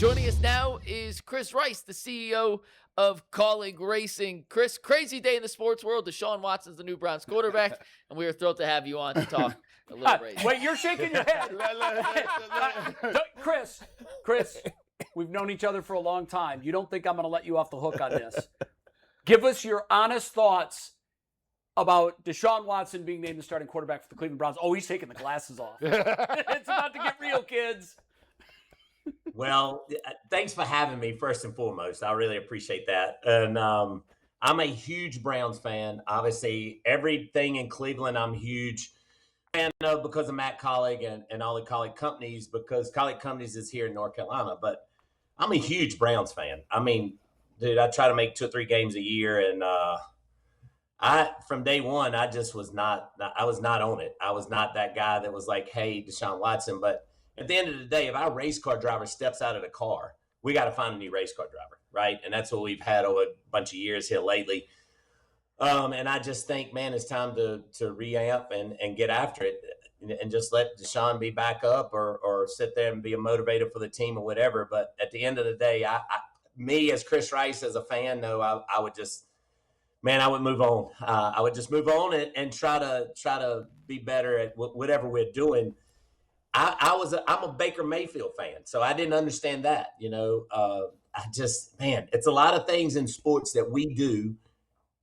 Joining us now is Chris Rice, the CEO of Kaulig Racing. Chris, crazy day in the sports world. Deshaun Watson's the new Browns quarterback, and we are thrilled to have you on to talk a little race. Wait, you're shaking your head. Chris, we've known each other for a long time. You don't think I'm going to let you off the hook on this. Give us your honest thoughts about Deshaun Watson being named the starting quarterback for the Cleveland Browns. Oh, he's taking the glasses off. It's about to get real, kids. Well, thanks for having me, first and foremost. I really appreciate that. And I'm a huge Browns fan. Obviously, everything in Cleveland I'm huge fan of because of Matt Kaulig and all the Kaulig companies, because Kaulig companies is here in North Carolina. But I'm a huge Browns fan. I mean, dude, I try to make 2 or 3 games a year. And from day one, I was not on it. I was not that guy that was like, hey, Deshaun Watson. But at the end of the day, if our race car driver steps out of the car, we got to find a new race car driver, right? And that's what we've had over a bunch of years here lately. And I just think, man, it's time to re-amp and get after it and just let Deshaun be back up or sit there and be a motivator for the team or whatever. But at the end of the day, me as Chris Rice, as a fan, though, I would just, man, I would move on. I would just move on and try to be better at whatever we're doing. I'm a Baker Mayfield fan, so I didn't understand that. It's a lot of things in sports that we do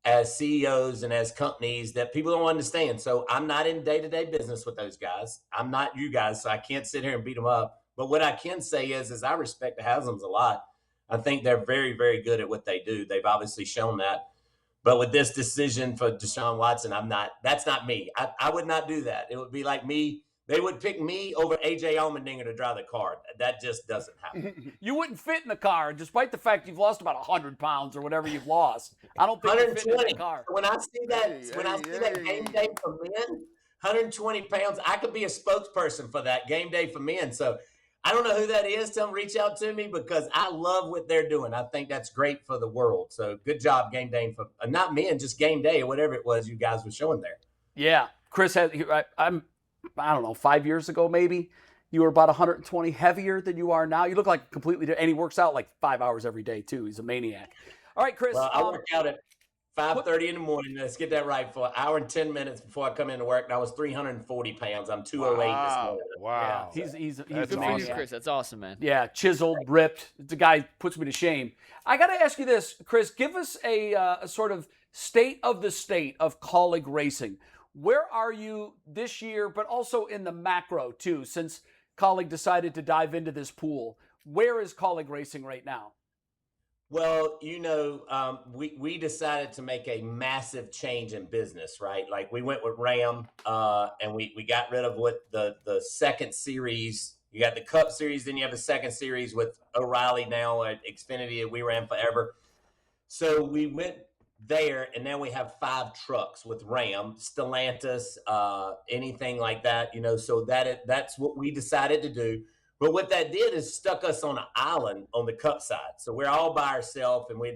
as CEOs and as companies that people don't understand. So I'm not in day-to-day business with those guys. I'm not you guys, so I can't sit here and beat them up. But what I can say is I respect the Haslam's a lot. I think they're very, very good at what they do. They've obviously shown that. But with this decision for Deshaun Watson, that's not me. I would not do that. It would be like me. They would pick me over A.J. Allmendinger to drive the car. That just doesn't happen. You wouldn't fit in the car, despite the fact you've lost about 100 pounds or whatever you've lost. I don't think you fit in the car. When I see that game day for men, 120 pounds, I could be a spokesperson for that game day for men. So I don't know who that is. Tell them reach out to me because I love what they're doing. I think that's great for the world. So good job game day for not men, just game day or whatever it was you guys were showing there. Yeah, Chris I don't know, 5 years ago maybe, you were about 120 heavier than you are now. You look like completely different. And he works out like 5 hours every day, too. He's a maniac. All right, Chris. Well, I work out at 5:30 in the morning. Let's get that right, for an hour and 10 minutes before I come into work. And I was 340 pounds. I'm 208 this morning. Wow. Yeah, he's good for you, Chris. That's awesome, man. Yeah, chiseled, ripped. The guy puts me to shame. I got to ask you this, Chris. Give us a sort of state of the state of Kaulig Racing. Where are you this year, but also in the macro, too, since Kaulig decided to dive into this pool? Where is Kaulig Racing right now? Well, we decided to make a massive change in business, right? Like we went with Ram and we got rid of what the second series. You got the Cup Series, then you have the second series with O'Reilly now at Xfinity that we ran forever. So we went there, and now we have 5 trucks with Ram, Stellantis, anything like that, so that's what we decided to do. But what that did is stuck us on an island on the Cup side. So we're all by ourselves, and we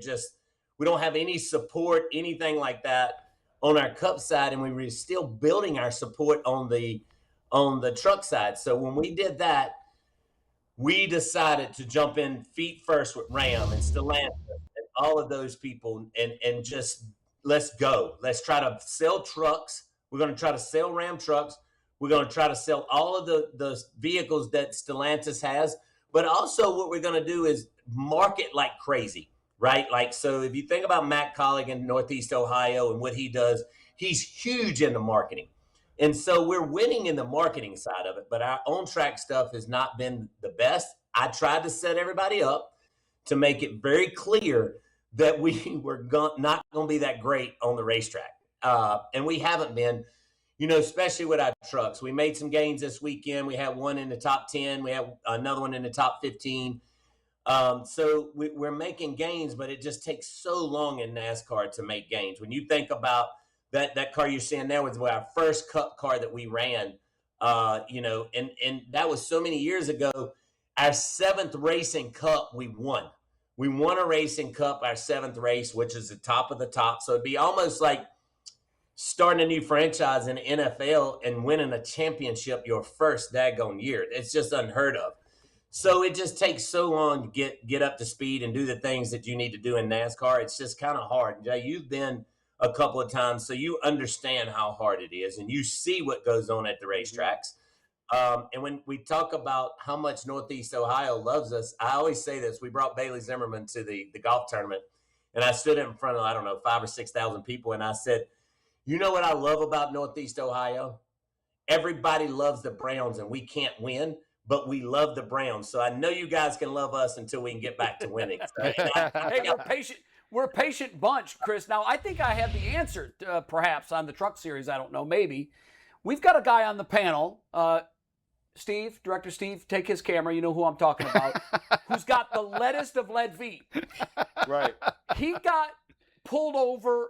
don't have any support, anything like that on our Cup side, and we were still building our support on the truck side. So when we did that, we decided to jump in feet first with Ram and Stellantis, all of those people, and just let's go. Let's try to sell trucks. We're going to try to sell Ram trucks. We're going to try to sell all of the vehicles that Stellantis has. But also what we're going to do is market like crazy, right? Like, so if you think about Matt Kaulig in Northeast Ohio and what he does, he's huge in the marketing. And so we're winning in the marketing side of it, but our on-track stuff has not been the best. I tried to set everybody up to make it very clear that we were not going to be that great on the racetrack. And we haven't been, especially with our trucks. We made some gains this weekend. We had one in the top 10. We have another one in the top 15. So we're making gains, but it just takes so long in NASCAR to make gains. When you think about that car you're seeing there was our first Cup car that we ran, and that was so many years ago. Our 7th racing Cup, we won. We won a racing Cup, our 7th race, which is the top of the top. So it'd be almost like starting a new franchise in the NFL and winning a championship your first daggone year. It's just unheard of. So it just takes so long to get up to speed and do the things that you need to do in NASCAR. It's just kind of hard. Jay, you've been a couple of times, so you understand how hard it is, and you see what goes on at the racetracks. And when we talk about how much Northeast Ohio loves us, I always say this. We brought Bailey Zimmerman to the golf tournament, and I stood in front of, I don't know, 5,000 or 6,000 people, and I said, you know what I love about Northeast Ohio? Everybody loves the Browns, and we can't win, but we love the Browns. So I know you guys can love us until we can get back to winning. So, Hey, we're patient. We're a patient bunch, Chris. Now, I think I have the answer, perhaps, on the truck series. I don't know, maybe. We've got a guy on the panel, Steve, Director Steve, take his camera. You know who I'm talking about. Who's got the leadest of lead feet. Right. He got pulled over,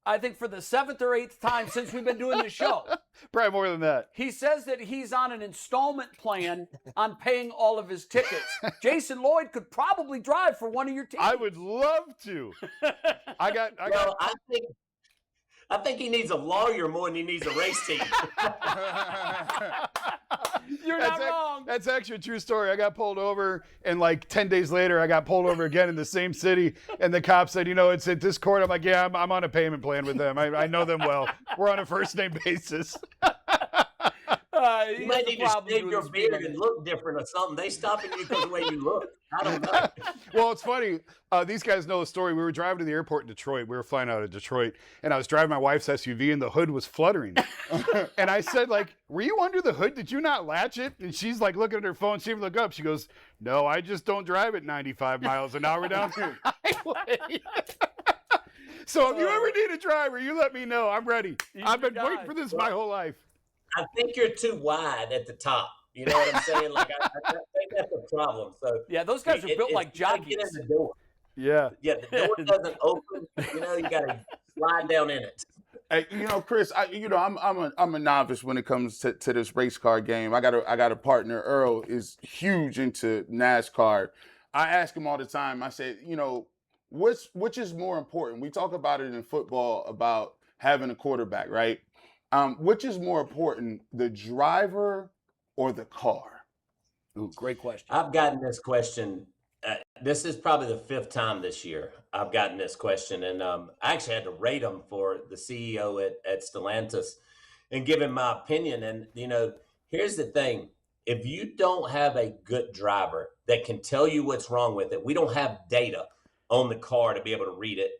I think, for the 7th or 8th time since we've been doing this show. Probably more than that. He says that he's on an installment plan on paying all of his tickets. Jason Lloyd could probably drive for one of your teams. I would love to. Well, I think he needs a lawyer more than he needs a race team. You're not wrong. That's actually a true story. I got pulled over, and like 10 days later, I got pulled over again in the same city. And the cop said, it's at this court. I'm like, yeah, I'm on a payment plan with them. I know them well. We're on a first name basis. You might need to shave your beard and look different or something. They stopping you because of the way you look. I don't know. Well, it's funny. These guys know the story. We were driving to the airport in Detroit. We were flying out of Detroit, and I was driving my wife's SUV, and the hood was fluttering. And I said, were you under the hood? Did you not latch it? And she's like looking at her phone. She even looked up. She goes, no, I just don't drive at 95 miles an hour down here. So if you ever need a driver, you let me know. I'm ready. I've been waiting for this my whole life. I think you're too wide at the top. You know what I'm saying? I think that's a problem. So yeah, those guys are built like jockeys. Get in the door. Yeah. Yeah, the door doesn't open. You got to slide down in it. Hey, Chris, I'm a novice when it comes to this race car game. I got a partner, Earl, is huge into NASCAR. I ask him all the time. I say, which is more important? We talk about it in football about having a quarterback, right? Which is more important, the driver or the car? Ooh, great question. I've gotten this question. This is probably the 5th time this year I've gotten this question. And I actually had to rate him for the CEO at Stellantis and give him my opinion. And, here's the thing. If you don't have a good driver that can tell you what's wrong with it, we don't have data on the car to be able to read it.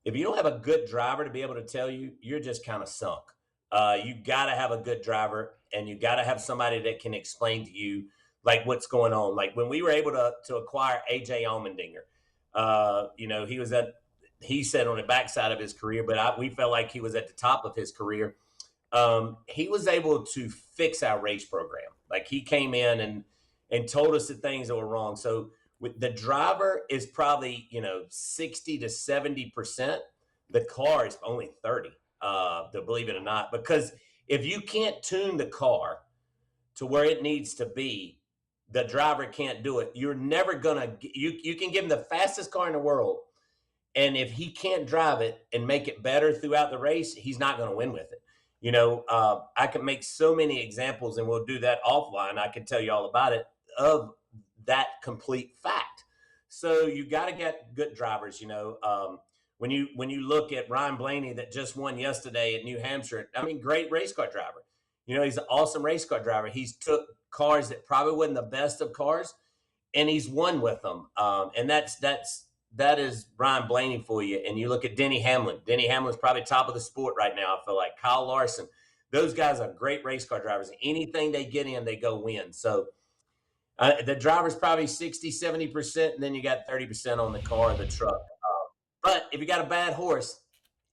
If you don't have a good driver to be able to tell you, you're just kind of sunk. You got to have a good driver, and you got to have somebody that can explain to you what's going on. Like when we were able to acquire AJ Allmendinger, he said on the backside of his career, but we felt like he was at the top of his career. He was able to fix our race program. Like he came in and told us the things that were wrong. So with the driver is probably, 60 to 70%. The car is only 30. To believe it or not, because if you can't tune the car to where it needs to be, the driver can't do it. You're never gonna. You can give him the fastest car in the world, and if he can't drive it and make it better throughout the race, he's not going to win with it. I can make so many examples, and we'll do that offline. I can tell you all about it of that complete fact. So you got to get good drivers. When you look at Ryan Blaney that just won yesterday at New Hampshire, great race car driver. He's an awesome race car driver. He's took cars that probably wasn't the best of cars, and he's won with them. And that is Ryan Blaney for you. And you look at Denny Hamlin. Denny Hamlin's probably top of the sport right now. I feel like Kyle Larson. Those guys are great race car drivers. Anything they get in, they go win. So the driver's probably 60, 70%, and then you got 30% on the car or the truck. But if you got a bad horse,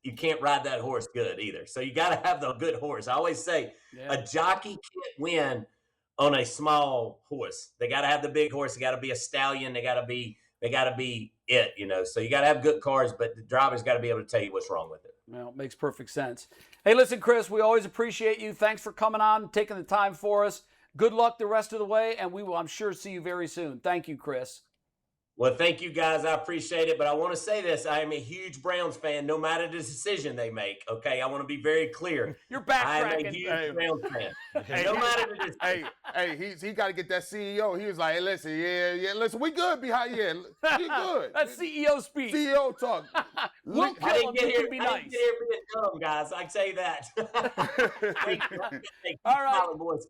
you can't ride that horse good either. So you got to have the good horse. I always say a jockey can't win on a small horse. They got to have the big horse. They got to be a stallion. They got to be it. So you got to have good cars, but the driver's got to be able to tell you what's wrong with it. Well, it makes perfect sense. Hey, listen, Chris, we always appreciate you. Thanks for coming on, taking the time for us. Good luck the rest of the way, and we will, I'm sure, see you very soon. Thank you, Chris. Well, thank you guys. I appreciate it. But I want to say this. I am a huge Browns fan, no matter the decision they make. Okay. I want to be very clear. You're I am a backtracking. huge Browns fan. Hey, No matter the decision. he got to get that CEO. He was like, hey, listen, we good behind here. We good. That's CEO speak. CEO talk. We'll I kill didn't him. get You here. can be I nice. didn't get here being dumb, guys. I say that. Thank you. All right. Boys.